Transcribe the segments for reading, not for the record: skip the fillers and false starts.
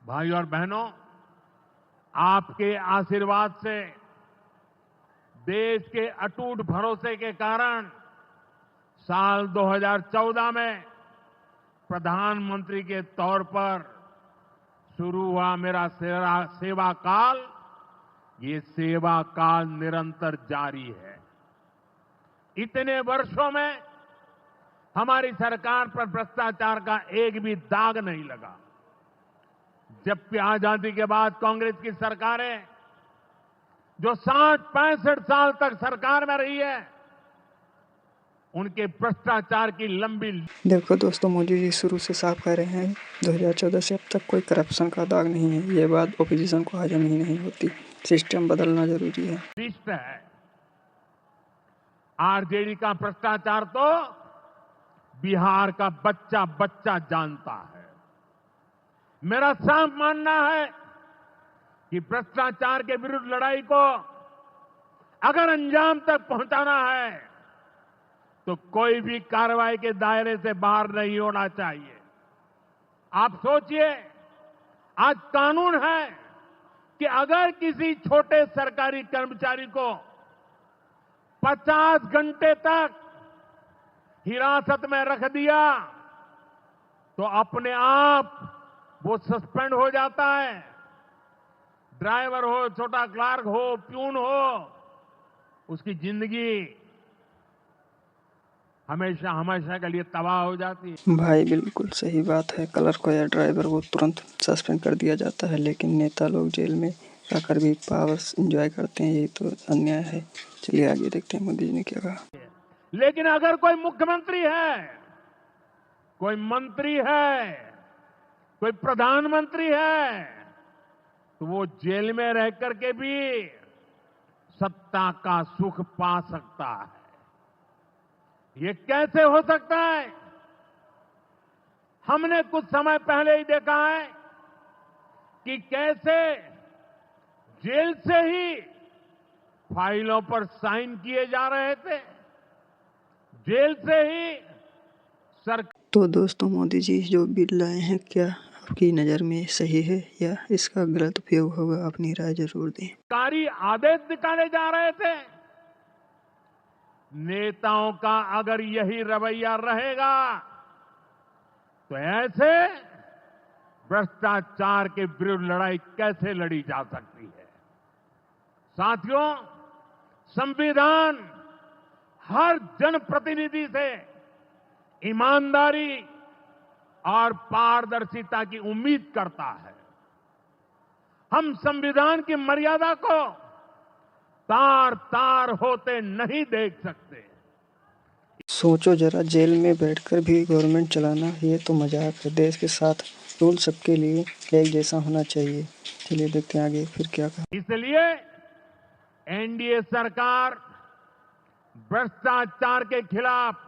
भाई और बहनों, आपके आशीर्वाद से, देश के अटूट भरोसे के कारण साल 2014 में प्रधानमंत्री के तौर पर शुरू हुआ मेरा सेवा काल, ये सेवा काल निरंतर जारी है। इतने वर्षों में हमारी सरकार पर भ्रष्टाचार का एक भी दाग नहीं लगा। जबकि आजादी के बाद कांग्रेस की सरकारें जो 60-65 साल तक सरकार में रही है, उनके भ्रष्टाचार की लंबी। देखो दोस्तों, मोदी जी शुरू से साफ कह रहे हैं 2014 से अब तक कोई करप्शन का दाग नहीं है। ये बात ओपोजिशन को हजम ही नहीं होती। सिस्टम बदलना जरूरी है। शिष्ट है। आरजेडी का भ्रष्टाचार तो बिहार का बच्चा बच्चा जानता है। मेरा साफ मानना है कि भ्रष्टाचार के विरुद्ध लड़ाई को अगर अंजाम तक पहुंचाना है तो कोई भी कार्रवाई के दायरे से बाहर नहीं होना चाहिए। आप सोचिए, आज कानून है कि अगर किसी छोटे सरकारी कर्मचारी को 50 घंटे तक हिरासत में रख दिया तो अपने आप वो सस्पेंड हो जाता है। ड्राइवर हो, छोटा क्लार्क हो, प्यून हो, उसकी जिंदगी हमेशा हमेशा के लिए तबाह हो जाती है। भाई बिल्कुल सही बात है। क्लर्क को या ड्राइवर को तुरंत सस्पेंड कर दिया जाता है, लेकिन नेता लोग जेल में रहकर भी पावर्स एंजॉय करते हैं। ये तो अन्याय है। चलिए आगे देखते हैं मोदी जी ने क्या कहा। लेकिन अगर कोई मुख्यमंत्री है, कोई मंत्री है, कोई प्रधानमंत्री है, तो वो जेल में रह करके भी सत्ता का सुख पा सकता है। ये कैसे हो सकता है? हमने कुछ समय पहले ही देखा है कि कैसे जेल से ही फाइलों पर साइन किए जा रहे थे, जेल से ही सरकार। तो दोस्तों, मोदी जी जो बिल लाए हैं, क्या आपकी नज़र में सही है या इसका गलत उपयोग होगा? अपनी राय जरूर दें। सरकारी आदेश निकाले जा रहे थे। नेताओं का अगर यही रवैया रहेगा तो ऐसे भ्रष्टाचार के विरुद्ध लड़ाई कैसे लड़ी जा सकती है? साथियों, संविधान हर जनप्रतिनिधि से ईमानदारी और पारदर्शिता की उम्मीद करता है। हम संविधान की मर्यादा को तार तार होते नहीं देख सकते। सोचो जरा, जेल में बैठकर भी गवर्नमेंट चलाना, ये तो मजाक है। देश के साथ रूल सबके लिए एक जैसा होना चाहिए। चलिए देखते हैं आगे फिर क्या कहा। इसलिए एनडीए सरकार भ्रष्टाचार के खिलाफ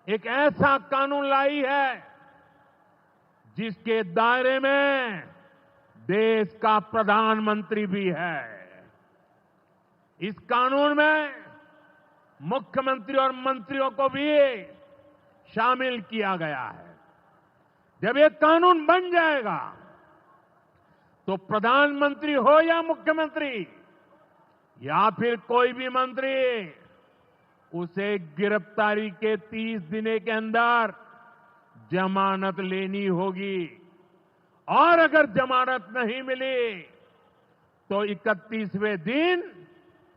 एक ऐसा कानून लाई है जिसके दायरे में देश का प्रधानमंत्री भी है। इस कानून में मुख्यमंत्री और मंत्रियों को भी शामिल किया गया है। जब ये कानून बन जाएगा तो प्रधानमंत्री हो या मुख्यमंत्री या फिर कोई भी मंत्री, उसे गिरफ्तारी के 30 दिन के अंदर जमानत लेनी होगी और अगर जमानत नहीं मिली तो 31वें दिन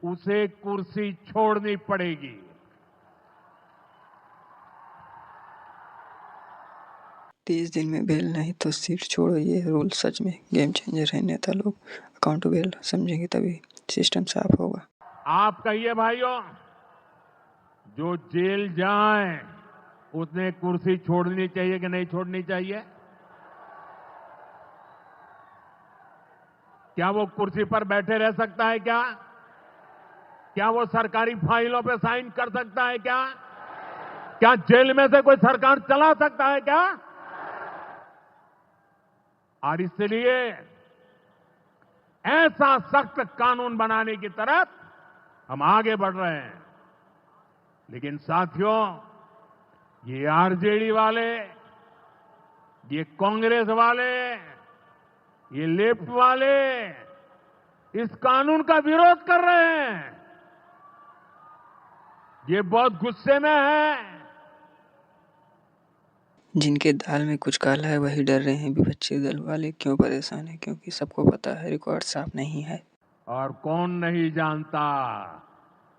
उसे कुर्सी छोड़नी पड़ेगी। 30 दिन में बेल नहीं तो सीट छोड़ो। ये रूल सच में गेम चेंजर है। नेता लोग अकाउंटेबल समझेंगे तभी सिस्टम साफ होगा। आप कहिए भाइयों, जो जेल जाए उसने कुर्सी छोड़नी चाहिए कि नहीं छोड़नी चाहिए? क्या वो कुर्सी पर बैठे रह सकता है? क्या वो सरकारी फाइलों पे साइन कर सकता है? क्या जेल में से कोई सरकार चला सकता है? और इसलिए ऐसा सख्त कानून बनाने की तरफ हम आगे बढ़ रहे हैं। लेकिन साथियों, ये आरजेडी वाले, ये कांग्रेस वाले ये लेफ्ट वाले इस कानून का विरोध कर रहे हैं। ये बहुत गुस्से में है। जिनके दाल में कुछ काला है वही डर रहे हैं। विपक्षी दल वाले क्यों परेशान हैं? क्योंकि सबको पता है रिकॉर्ड साफ नहीं है। और कौन नहीं जानता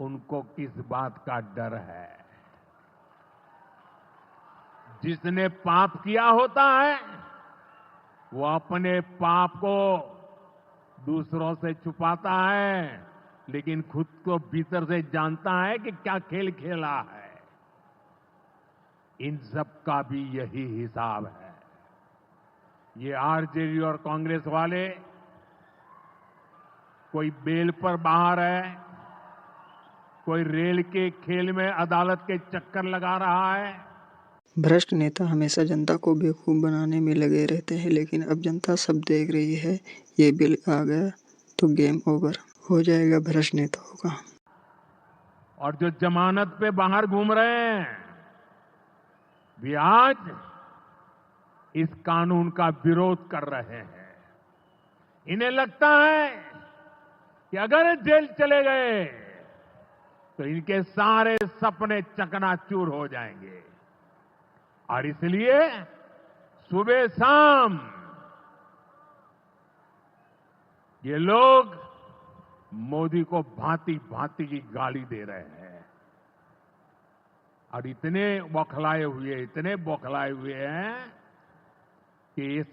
उनको किस बात का डर है। जिसने पाप किया होता है वो अपने पाप को दूसरों से छुपाता है, लेकिन खुद को भीतर से जानता है कि क्या खेल खेला है। इन सब का भी यही हिसाब है। ये आरजेडी और कांग्रेस वाले कोई बेल पर बाहर है, कोई रेल के खेल में अदालत के चक्कर लगा रहा है। भ्रष्ट नेता हमेशा जनता को बेवकूफ बनाने में लगे रहते हैं, लेकिन अब जनता सब देख रही है। ये बिल आ गया तो गेम ओवर हो जाएगा भ्रष्ट नेताओं का। और जो जमानत पे बाहर घूम रहे हैं वे आज इस कानून का विरोध कर रहे हैं। इन्हें लगता है कि अगर ये जेल चले गए तो इनके सारे सपने चकनाचूर हो जाएंगे। और इसलिए सुबह शाम ये लोग मोदी को भांति भांति की गाली दे रहे हैं और इतने बौखलाए हुए हैं कि इस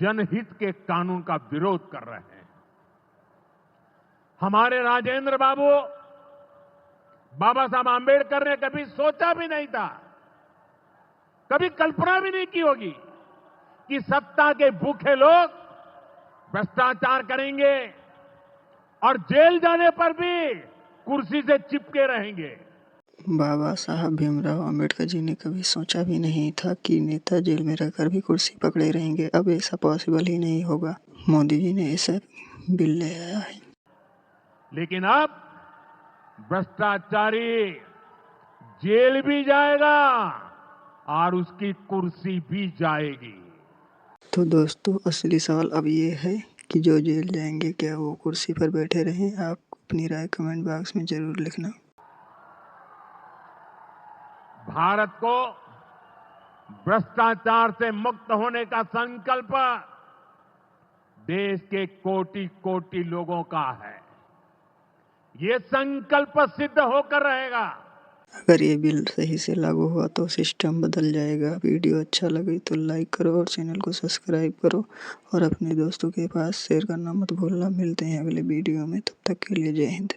जनहित के कानून का विरोध कर रहे हैं। हमारे राजेंद्र बाबू बाबा साहब आंबेडकर ने कभी सोचा भी नहीं था, कभी कल्पना भी नहीं की होगी कि सत्ता के भूखे लोग भ्रष्टाचार करेंगे और जेल जाने पर भी कुर्सी से चिपके रहेंगे। बाबा साहब भीमराव अंबेडकर जी ने कभी सोचा भी नहीं था कि नेता जेल में रहकर भी कुर्सी पकड़े रहेंगे। अब ऐसा पॉसिबल ही नहीं होगा। मोदी जी ने ऐसा बिल ले आया है। लेकिन अब भ्रष्टाचारी जेल भी जाएगा और उसकी कुर्सी भी जाएगी। तो दोस्तों, असली सवाल अब ये है कि जो जेल जाएंगे क्या वो कुर्सी पर बैठे रहें? आप अपनी राय कमेंट बॉक्स में जरूर लिखना। भारत को भ्रष्टाचार से मुक्त होने का संकल्प देश के कोटि कोटि लोगों का है। ये संकल्प सिद्ध होकर रहेगा। अगर ये बिल सही से लागू हुआ तो सिस्टम बदल जाएगा। वीडियो अच्छा लगे तो लाइक करो और चैनल को सब्सक्राइब करो और अपने दोस्तों के पास शेयर करना मत भूलना। मिलते हैं अगले वीडियो में, तब तक के लिए जय हिंद।